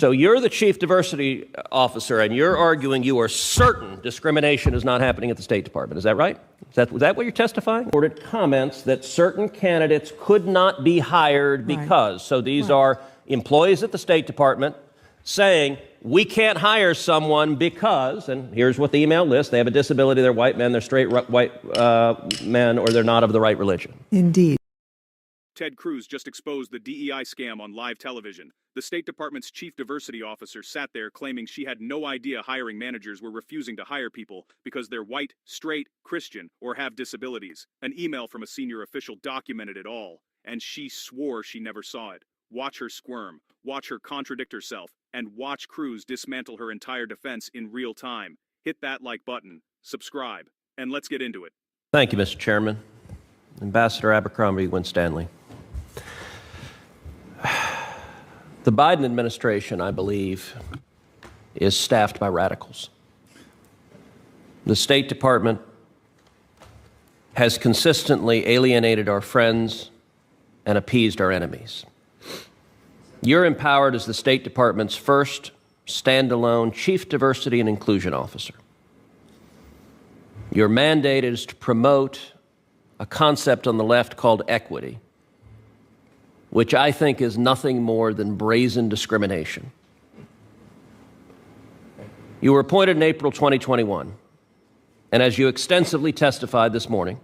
So you're the chief diversity officer, and you're arguing you are certain discrimination is not happening at the State Department. Is that right? Was that what you're testifying? Reported comments that certain candidates could not be hired because. Right. So these are employees at the State Department saying, we can't hire someone because, and here's what the email lists, they have a disability, they're white men, they're straight white men, or they're not of the right religion. Indeed. Ted Cruz just exposed the DEI scam on live television. The State Department's chief diversity officer sat there claiming she had no idea hiring managers were refusing to hire people because they're white, straight, Christian, or have disabilities. An email from a senior official documented it all, and she swore she never saw it. Watch her squirm, watch her contradict herself, and watch Cruz dismantle her entire defense in real time. Hit that like button, subscribe, and let's get into it. Thank you, Mr. Chairman. Ambassador Abercrombie Winstanley. The Biden administration, I believe, is staffed by radicals. The State Department has consistently alienated our friends and appeased our enemies. You're empowered as the State Department's first standalone Chief Diversity and Inclusion Officer. Your mandate is to promote a concept on the left called equity, which I think is nothing more than brazen discrimination. You were appointed in April 2021, and as you extensively testified this morning,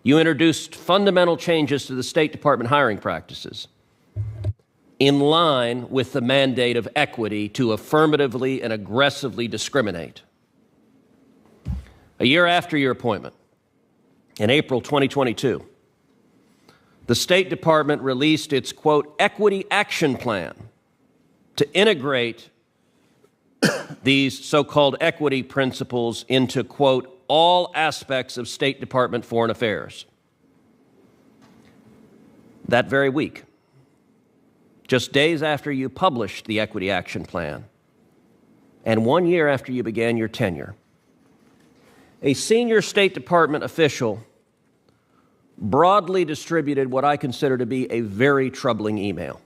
you introduced fundamental changes to the State Department hiring practices in line with the mandate of equity to affirmatively and aggressively discriminate. A year after your appointment, in April 2022, the State Department released its, quote, equity action plan to integrate these so-called equity principles into, quote, all aspects of State Department foreign affairs. That very week, just days after you published the equity action plan, and 1 year after you began your tenure, a senior State Department official broadly distributed what I consider to be a very troubling email.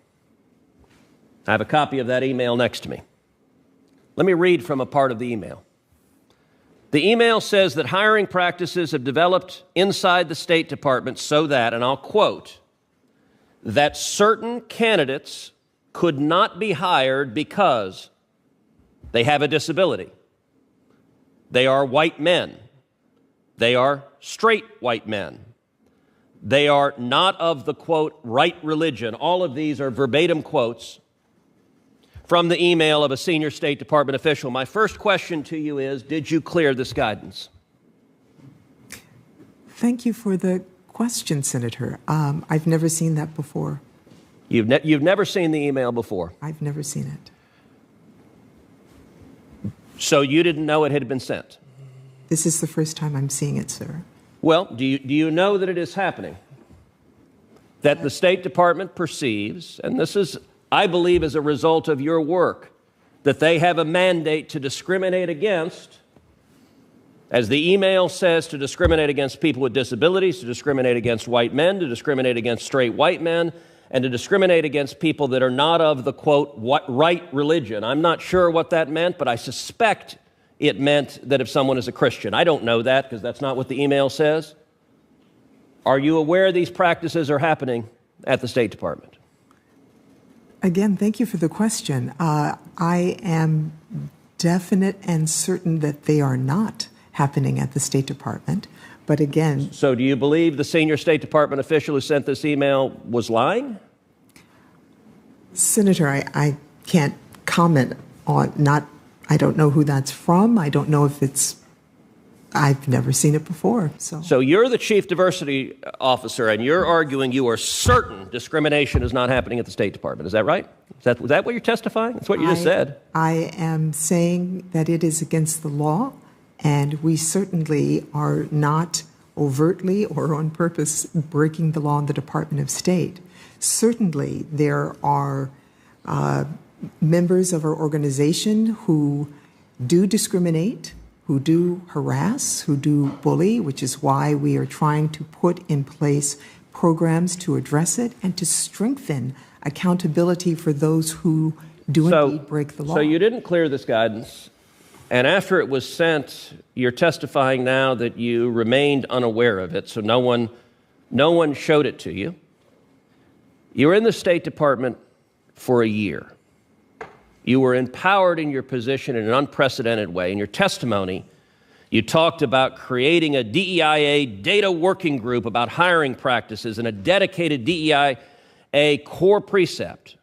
I have a copy of that email next to me. Let me read from a part of the email. The email says that hiring practices have developed inside the State Department so that, and I'll quote, that certain candidates could not be hired because they have a disability, they are white men, they are straight white men, they are not of the, quote, right religion. All of these are verbatim quotes from the email of a senior State Department official. My first question to you is, did you clear this guidance? Thank you for the question, Senator. I've never seen that before. You've never seen the email before? I've never seen it. So you didn't know it had been sent? This is the first time I'm seeing it, sir. Well, do you know that it is happening? That the State Department perceives, and this is, I believe, as a result of your work, that they have a mandate to discriminate against, as the email says, to discriminate against people with disabilities, to discriminate against white men, to discriminate against straight white men, and to discriminate against people that are not of the, quote, right religion. I'm not sure what that meant, but I suspect it meant that if someone is a Christian. I don't know that because that's not what the email says. Are you aware these practices are happening at the State Department? Again, thank you for the question. I am definite and certain that they are not happening at the State Department. But again... So do you believe the senior State Department official who sent this email was lying? Senator, I can't comment on I don't know who that's from. I don't know if it's... I've never seen it before. So you're the chief diversity officer, and you're arguing you are certain discrimination is not happening at the State Department. Is that right? Was that what you're testifying? That's what you just said. I am saying that it is against the law, and we certainly are not overtly or on purpose breaking the law in the Department of State. Certainly, there are members of our organization who do discriminate, who do harass, who do bully, which is why we are trying to put in place programs to address it and to strengthen accountability for those who do indeed break the law. So you didn't clear this guidance, and after it was sent, you're testifying now that you remained unaware of it, so no one showed it to you. You were in the State Department for a year. You were empowered in your position in an unprecedented way. In your testimony, you talked about creating a DEIA data working group about hiring practices and a dedicated DEIA core precept.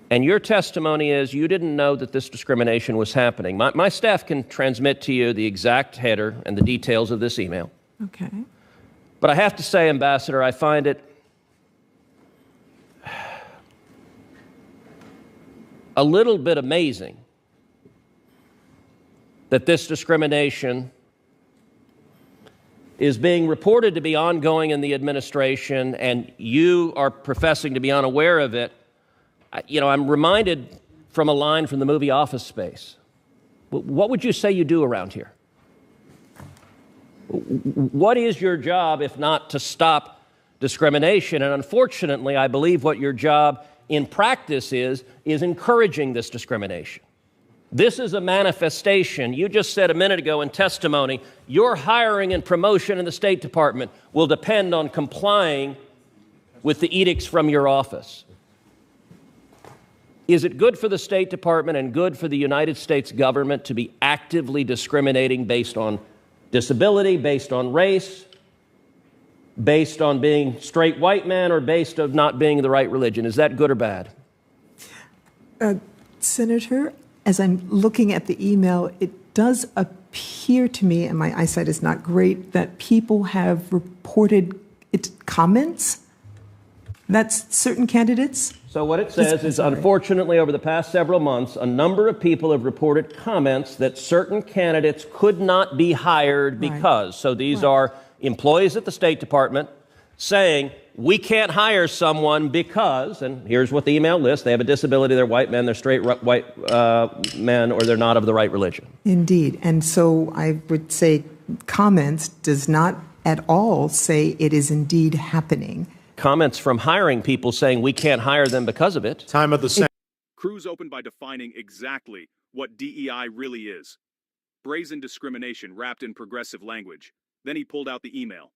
And your testimony is you didn't know that this discrimination was happening. My staff can transmit to you the exact header and the details of this email. Okay. But I have to say, Ambassador, I find it a little bit amazing that this discrimination is being reported to be ongoing in the administration and you are professing to be unaware of it. I'm reminded from a line from the movie Office Space. What would you say you do around here? What is your job if not to stop discrimination? And unfortunately, I believe what your job in practice is encouraging this discrimination. This is a manifestation. You just said a minute ago in testimony, your hiring and promotion in the State Department will depend on complying with the edicts from your office. Is it good for the State Department and good for the United States government to be actively discriminating based on disability, based on race, based on being straight white man, or based on not being the right religion? Is that good or bad? Senator, as I'm looking at the email, it does appear to me, and my eyesight is not great, that people have reported comments. That's certain candidates? So what it says is, unfortunately, over the past several months, a number of people have reported comments that certain candidates could not be hired because. So these are employees at the State Department saying, we can't hire someone because, and here's what the email lists, they have a disability, they're white men, they're straight white men, or they're not of the right religion. Indeed. And so I would say comments does not at all say it is indeed happening. Comments from hiring people saying we can't hire them because of it. Time of the Senate. Cruz opened by defining exactly what DEI really is. Brazen discrimination wrapped in progressive language. Then he pulled out the email.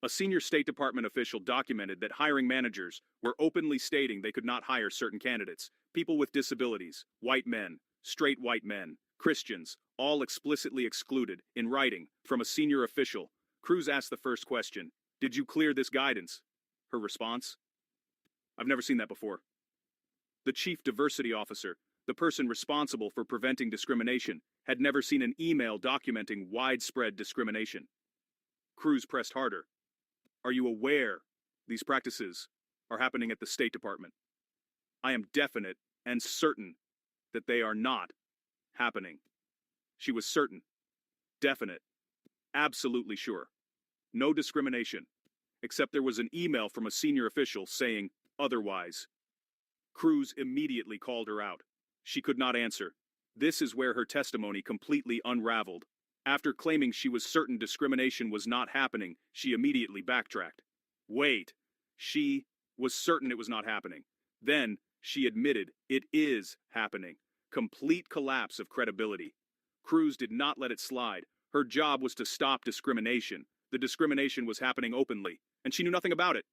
A senior State Department official documented that hiring managers were openly stating they could not hire certain candidates, people with disabilities, white men, straight white men, Christians, all explicitly excluded, in writing, from a senior official. Cruz asked the first question, "Did you clear this guidance?" Her response, "I've never seen that before." The chief diversity officer, the person responsible for preventing discrimination, had never seen an email documenting widespread discrimination. Cruz pressed harder. "Are you aware these practices are happening at the State Department?" "I am definite and certain that they are not happening." She was certain, definite, absolutely sure. No discrimination, except there was an email from a senior official saying otherwise. Cruz immediately called her out. She could not answer. This is where her testimony completely unraveled. After claiming she was certain discrimination was not happening, she immediately backtracked. Wait, she was certain it was not happening. Then she admitted it is happening. Complete collapse of credibility. Cruz did not let it slide. Her job was to stop discrimination. The discrimination was happening openly, and she knew nothing about it.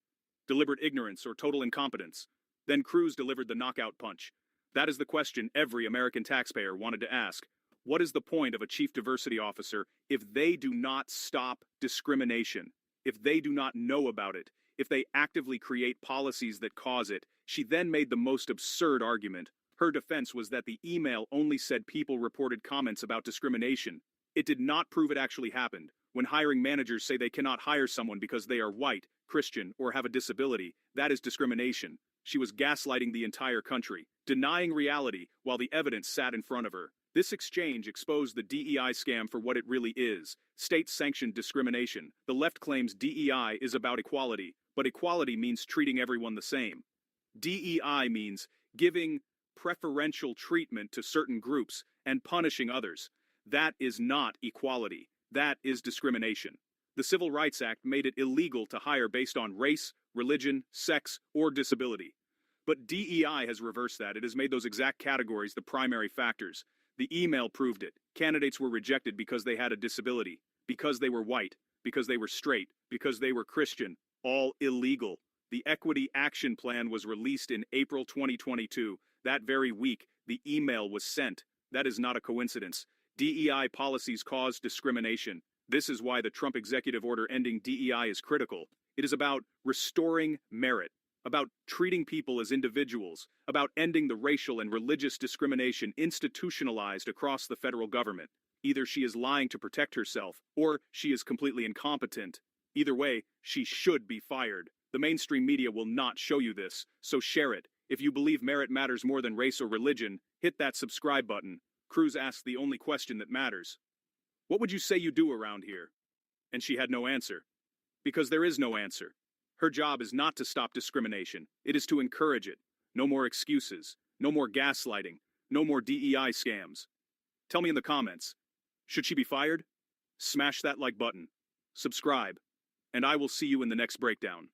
Deliberate ignorance or total incompetence. Then Cruz delivered the knockout punch. That is the question every American taxpayer wanted to ask. What is the point of a chief diversity officer if they do not stop discrimination, if they do not know about it, if they actively create policies that cause it? She then made the most absurd argument. Her defense was that the email only said people reported comments about discrimination. It did not prove it actually happened. When hiring managers say they cannot hire someone because they are white, Christian, or have a disability, that is discrimination. She was gaslighting the entire country, denying reality while the evidence sat in front of her. This exchange exposed the DEI scam for what it really is: state-sanctioned discrimination. The left claims DEI is about equality, but equality means treating everyone the same. DEI means giving preferential treatment to certain groups and punishing others. That is not equality. That is discrimination. The Civil Rights Act made it illegal to hire based on race, religion, sex, or disability. But DEI has reversed that. It has made those exact categories the primary factors. The email proved it. Candidates were rejected because they had a disability, because they were white, because they were straight, because they were Christian. All illegal. The Equity Action Plan was released in April 2022. That very week, the email was sent. That is not a coincidence. DEI policies cause discrimination. This is why the Trump executive order ending DEI is critical. It is about restoring merit, about treating people as individuals, about ending the racial and religious discrimination institutionalized across the federal government. Either she is lying to protect herself, or she is completely incompetent. Either way, she should be fired. The mainstream media will not show you this, so share it. If you believe merit matters more than race or religion, hit that subscribe button. Cruz asked the only question that matters. What would you say you do around here? And she had no answer. Because there is no answer. Her job is not to stop discrimination. It is to encourage it. No more excuses. No more gaslighting. No more DEI scams. Tell me in the comments. Should she be fired? Smash that like button. Subscribe. And I will see you in the next breakdown.